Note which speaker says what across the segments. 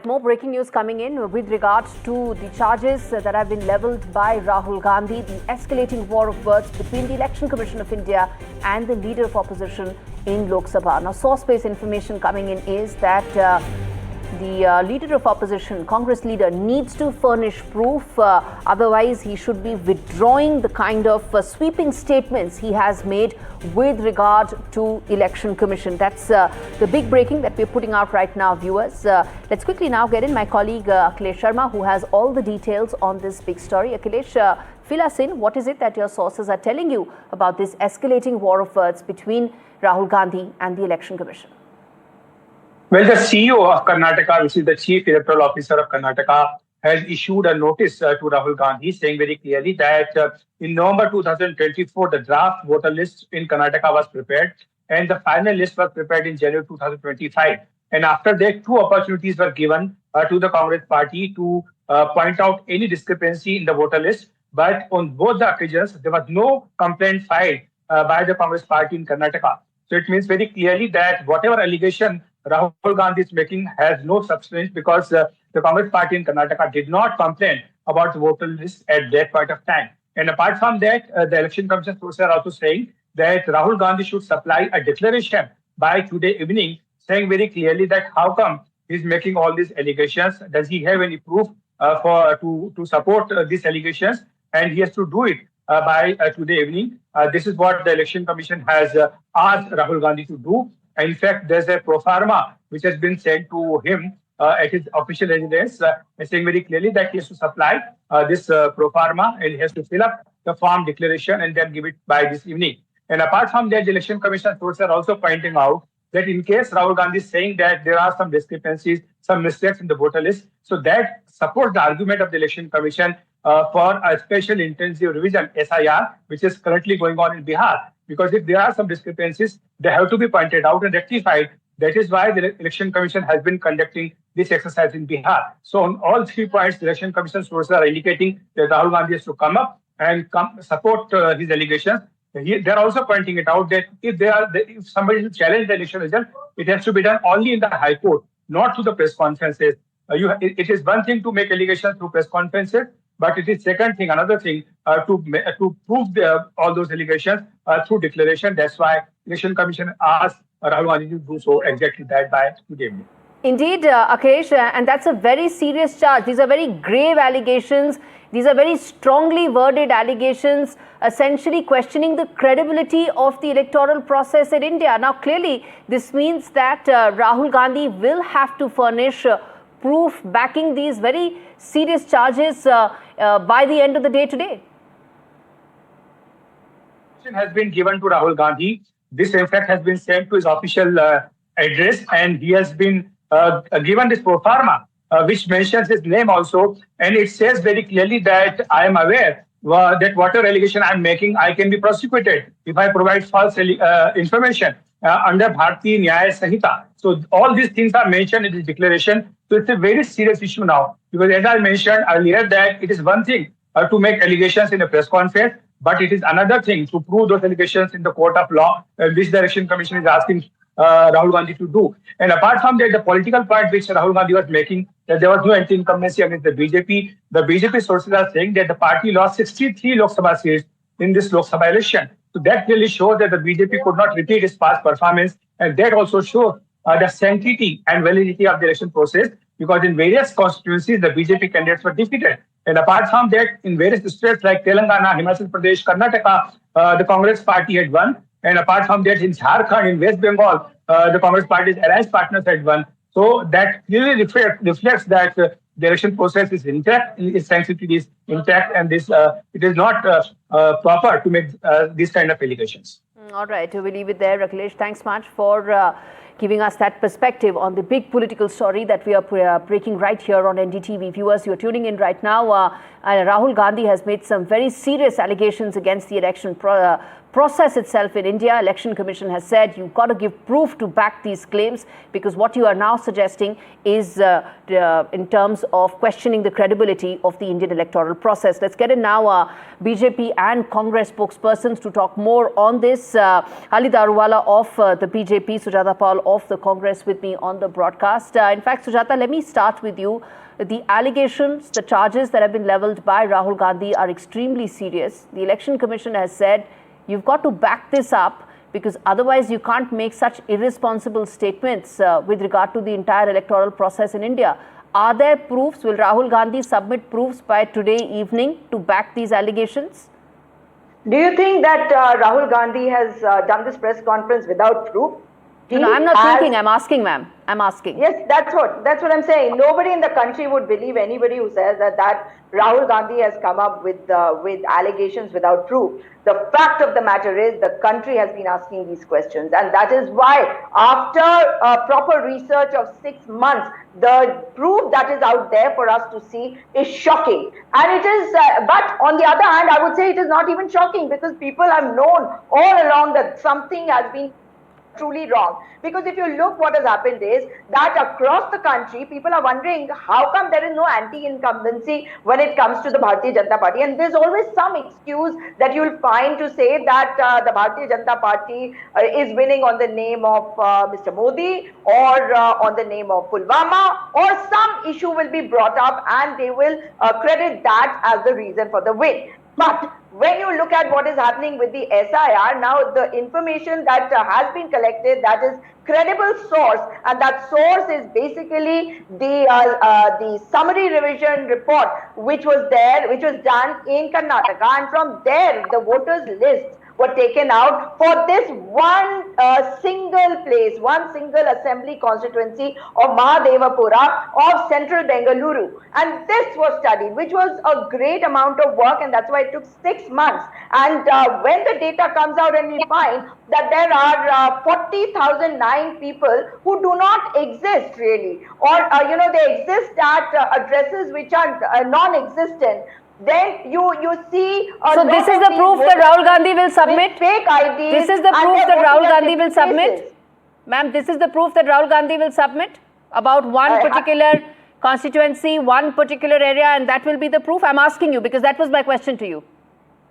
Speaker 1: More breaking news coming in with regards to the charges that have been levelled by Rahul Gandhi, the escalating war of words between the Election Commission of India and the leader of opposition in Lok Sabha. Now, source-based information coming in is that the leader of opposition, Congress leader, needs to furnish proof. Otherwise, he should be withdrawing the kind of sweeping statements he has made with regard to Election Commission. That's the big breaking that we're putting out right now, viewers. Let's quickly now get in my colleague Akhilesh Sharma, who has all the details on this big story. Akhilesh, fill us in. What is it that your sources are telling you about this escalating war of words between Rahul Gandhi and the Election Commission?
Speaker 2: Well, the CEO of Karnataka, which is the Chief Electoral Officer of Karnataka, has issued a notice to Rahul Gandhi saying very clearly that in November 2024, the draft voter list in Karnataka was prepared and the final list was prepared in January 2025. And after that, two opportunities were given to the Congress party to point out any discrepancy in the voter list. But on both the occasions, there was no complaint filed by the Congress party in Karnataka. So it means very clearly that whatever allegation Rahul Gandhi is making has no substance because the Congress party in Karnataka did not complain about the voter list at that point of time. And apart from that, the Election Commission sources are also saying that Rahul Gandhi should supply a declaration by today evening saying very clearly that how come he's making all these allegations. Does he have any proof to support these allegations? And he has to do it by today evening. This is what the Election Commission has asked Rahul Gandhi to do. In fact, there's a pro forma which has been sent to him at his official residence, saying very clearly that he has to supply this pro forma and he has to fill up the form declaration and then give it by this evening. And apart from that, the Election Commission sources are also pointing out that in case Rahul Gandhi is saying that there are some discrepancies, some mistakes in the voter list, so that supports the argument of the Election Commission for a special intensive revision, SIR, which is currently going on in Bihar. Because if there are some discrepancies, they have to be pointed out and rectified. That is why the Election Commission has been conducting this exercise in Bihar. So on all 3 points, the Election Commission sources are indicating that Rahul Gandhi has to come up and support his allegations. They're also pointing it out that if somebody will challenge the election result, it has to be done only in the High Court, not through the press conferences. It is one thing to make allegations through press conferences, but it is another thing to prove all those allegations through declaration. That's why Election Commission asked Rahul Gandhi to do so exactly that by today.
Speaker 1: Indeed, Akhilesh, and that's a very serious charge. These are very grave allegations. These are very strongly worded allegations, essentially questioning the credibility of the electoral process in India. Now, clearly, this means that Rahul Gandhi will have to furnish proof backing these very serious charges by the end of the day today.
Speaker 2: Has been given to Rahul Gandhi. This, in fact, has been sent to his official address, and he has been given this pro forma, which mentions his name also, and it says very clearly that I am aware that whatever allegation I am making, I can be prosecuted if I provide false information under Bharatiya Nyaya Sanhita. So all these things are mentioned in this declaration. So it's a very serious issue now, because as I mentioned earlier, that it is one thing to make allegations in a press conference, but it is another thing to prove those allegations in the court of law, which the Election Commission is asking Rahul Gandhi to do. And apart from that, the political point which Rahul Gandhi was making, that there was no anti-incumbency against the BJP. The BJP sources are saying that the party lost 63 Lok Sabha seats in this Lok Sabha election. So that clearly shows that the BJP could not repeat its past performance. And that also shows the sanctity and validity of the election process, because in various constituencies, the BJP candidates were defeated. And apart from that, in various states like Telangana, Himachal Pradesh, Karnataka, the Congress party had won. And apart from that, in Jharkhand, in West Bengal, the Congress party's alliance partners had won. So that clearly reflects that the election process is intact, its sanctity is intact, and this it is not proper to make these kind of allegations.
Speaker 1: All right, we'll leave it there. Akhilesh, thanks much for giving us that perspective on the big political story that we are breaking right here on NDTV. Viewers, you're tuning in right now. Rahul Gandhi has made some very serious allegations against the election process itself in India. Election Commission has said you've got to give proof to back these claims, because what you are now suggesting is in terms of questioning the credibility of the Indian electoral process. Let's get in now BJP and Congress spokespersons to talk more on this. Ali Daruwala of the BJP, Sujata Paul of the Congress with me on the broadcast. In fact, Sujata, let me start with you. The allegations, the charges that have been leveled by Rahul Gandhi are extremely serious. The Election Commission has said you've got to back this up, because otherwise you can't make such irresponsible statements with regard to the entire electoral process in India. Are there proofs? Will Rahul Gandhi submit proofs by today evening to back these allegations?
Speaker 3: Do you think that Rahul Gandhi has done this press conference without proof?
Speaker 1: No, I'm not thinking. I'm asking, ma'am. I'm asking.
Speaker 3: Yes, that's what I'm saying. Nobody in the country would believe anybody who says that Rahul Gandhi has come up with allegations without proof. The fact of the matter is the country has been asking these questions, and that is why, after proper research of 6 months, the proof that is out there for us to see is shocking. And it is, but on the other hand, I would say it is not even shocking, because people have known all along that something has been truly wrong. Because if you look, what has happened is that across the country, people are wondering how come there is no anti-incumbency when it comes to the Bharatiya Janata Party. And there's always some excuse that you'll find to say that the Bharatiya Janata Party is winning on the name of Mr Modi, or on the name of Pulwama, or some issue will be brought up and they will credit that as the reason for the win. But when you look at what is happening with the SIR, now the information that has been collected, that is credible source, and that source is basically the summary revision report which was done in Karnataka, and from there the voters list were taken out for this one single place, one single assembly constituency of Mahadevapura of central Bengaluru. And this was studied, which was a great amount of work, and that's why it took 6 months. And when the data comes out and we find that there are 40,009 people who do not exist really, or they exist at addresses which are non-existent, then you see.
Speaker 1: So this is the proof that Rahul Gandhi will submit?
Speaker 3: Fake IDs.
Speaker 1: This is the proof that Rahul Gandhi will submit? Ma'am, this is the proof that Rahul Gandhi will submit about one particular constituency, one particular area, and that will be the proof? I'm asking you because that was my question to you.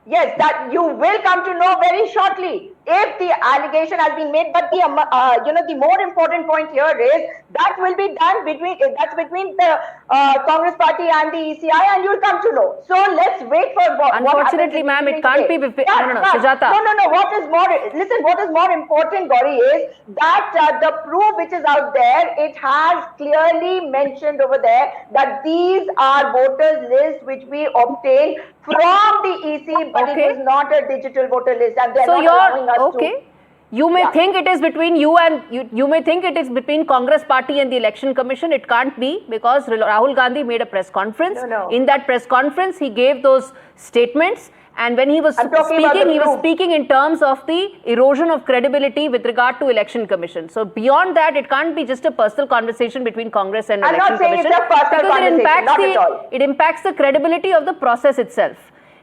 Speaker 3: Yes, that you will come to know very shortly if the allegation has been made. But the more important point here is that will be done between the Congress Party and the ECI, and you'll come to know. So let's wait for what.
Speaker 1: Unfortunately, ma'am, it can't be. No, Sujata.
Speaker 3: No. What is more important, Gauri, is that the proof which is out there, it has clearly mentioned over there that these are voters lists which we obtained from the EC, but it was not a digital voter list, and they're not allowing us to.
Speaker 1: You may think it is between you and you may think it is between Congress Party and the Election Commission. It can't be, because Rahul Gandhi made a press conference. In that press conference, he gave those statements. And when he was speaking in terms of the erosion of credibility with regard to Election Commission. So beyond that, it can't be just a personal conversation between Congress and Election Commission.
Speaker 3: I'm not saying it's a personal conversation, not at all.
Speaker 1: It impacts the credibility of the process itself.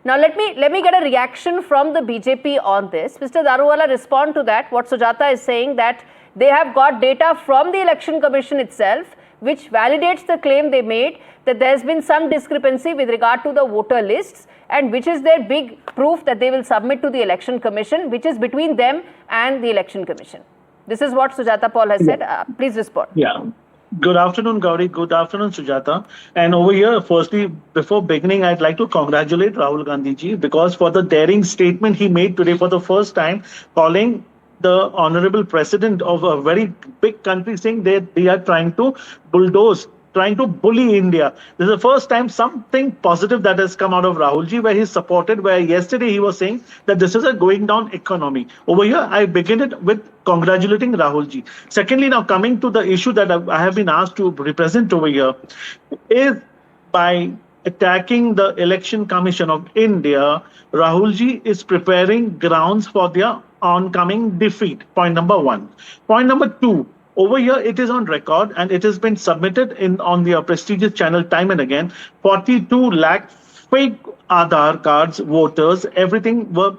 Speaker 1: Now let me get a reaction from the BJP on this. Mr. Daruwala, respond to that. What Sujata is saying, that they have got data from the Election Commission itself, which validates the claim they made that there has been some discrepancy with regard to the voter lists, and which is their big proof that they will submit to the Election Commission, which is between them and the Election Commission. This is what Sujata Paul has said. Please respond.
Speaker 4: Yeah. Good afternoon, Gauri. Good afternoon, Sujata. And over here, firstly, before beginning, I'd like to congratulate Rahul Gandhi ji, because for the daring statement he made today for the first time, calling the honorable president of a very big country, saying that they are trying to bulldoze, trying to bully India. This is the first time something positive that has come out of Rahul ji, where he's supported, where yesterday he was saying that this is a going down economy. Over here, I begin it with congratulating Rahul ji. Secondly, now coming to the issue that I have been asked to represent over here, is by attacking the Election Commission of India, Rahul ji is preparing grounds for their oncoming defeat. Point number one. Point number two. Over here, it is on record and it has been submitted on the prestigious channel time and again. 42 lakh fake Aadhaar cards, voters, everything were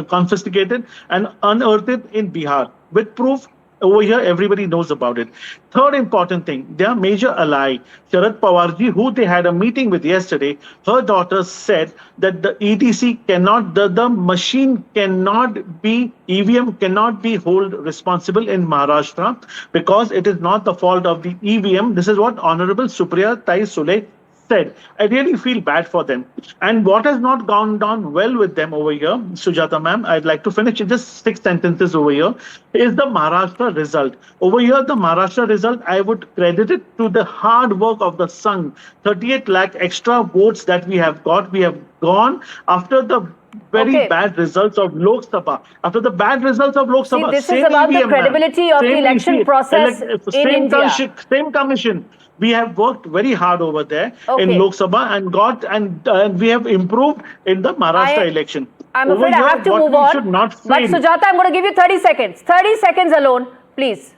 Speaker 4: confiscated and unearthed in Bihar with proof. Over here, everybody knows about it. Third important thing, their major ally, Sharad Pawarji, who they had a meeting with yesterday, her daughter said that the ETC cannot, the machine cannot be, EVM cannot be held responsible in Maharashtra because it is not the fault of the EVM. This is what Honorable Supriya Tai Sule said. I really feel bad for them. And what has not gone down well with them over here, Sujata ma'am, I'd like to finish in just 6 sentences over here, is the Maharashtra result. Over here, the Maharashtra result, I would credit it to the hard work of the Sangh. 38 lakh extra votes that we have got. We have gone after the very bad results of Lok Sabha. After the bad results of Lok Sabha,
Speaker 1: this is about the credibility of the election process in India.
Speaker 4: Same commission. We have worked very hard over there in Lok Sabha and we have improved in the Maharashtra election.
Speaker 1: I'm afraid I have to move on. But Sujata, I'm going to give you 30 seconds. 30 seconds alone, please.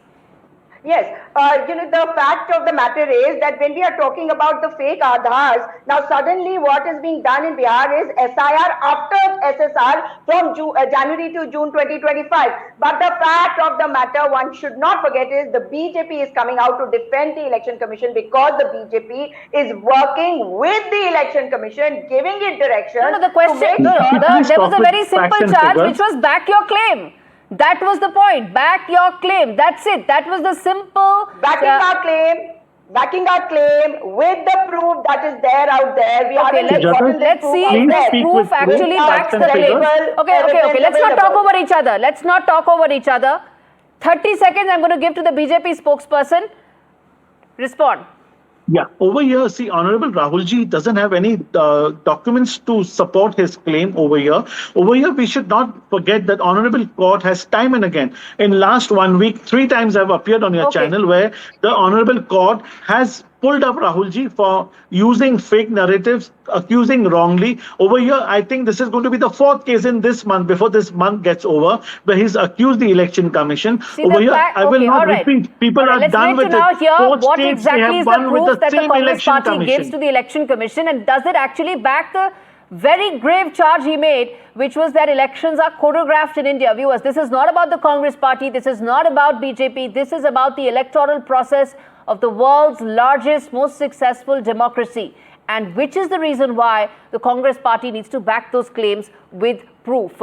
Speaker 3: Yes, the fact of the matter is that when we are talking about the fake Aadhars, now suddenly what is being done in Bihar is SIR after SSR from January to June 2025. But the fact of the matter one should not forget is the BJP is coming out to defend the Election Commission because the BJP is working with the Election Commission, giving it direction.
Speaker 1: No, the question, there was a very simple charge which was back your claim. That was the point. Back your claim. That's it. That was the simple...
Speaker 3: Backing our claim with the proof that is there out there.
Speaker 1: Let's see if the proof actually backs the claim. Okay. Let's not talk over each other. Let's not talk over each other. 30 seconds I'm going to give to the BJP spokesperson. Respond.
Speaker 4: Yeah, over here, see, Honorable Rahulji doesn't have any documents to support his claim over here. Over here, we should not forget that Honorable Court has time and again, in last 1 week, 3 times I've appeared on your channel where the Honorable Court has pulled up Rahulji for using fake narratives, accusing wrongly. Over here, I think this is going to be the 4th case in this month, before this month gets over, where he's accused the Election Commission. Over here, I will not repeat. People are done with it.
Speaker 1: Let's now hear what exactly is the proof that the Congress party gives to the Election Commission, and does it actually back the very grave charge he made, which was that elections are choreographed in India. Viewers, this is not about the Congress party. This is not about BJP. This is about the electoral process of the world's largest, most successful democracy, and which is the reason why the Congress party needs to back those claims with proof.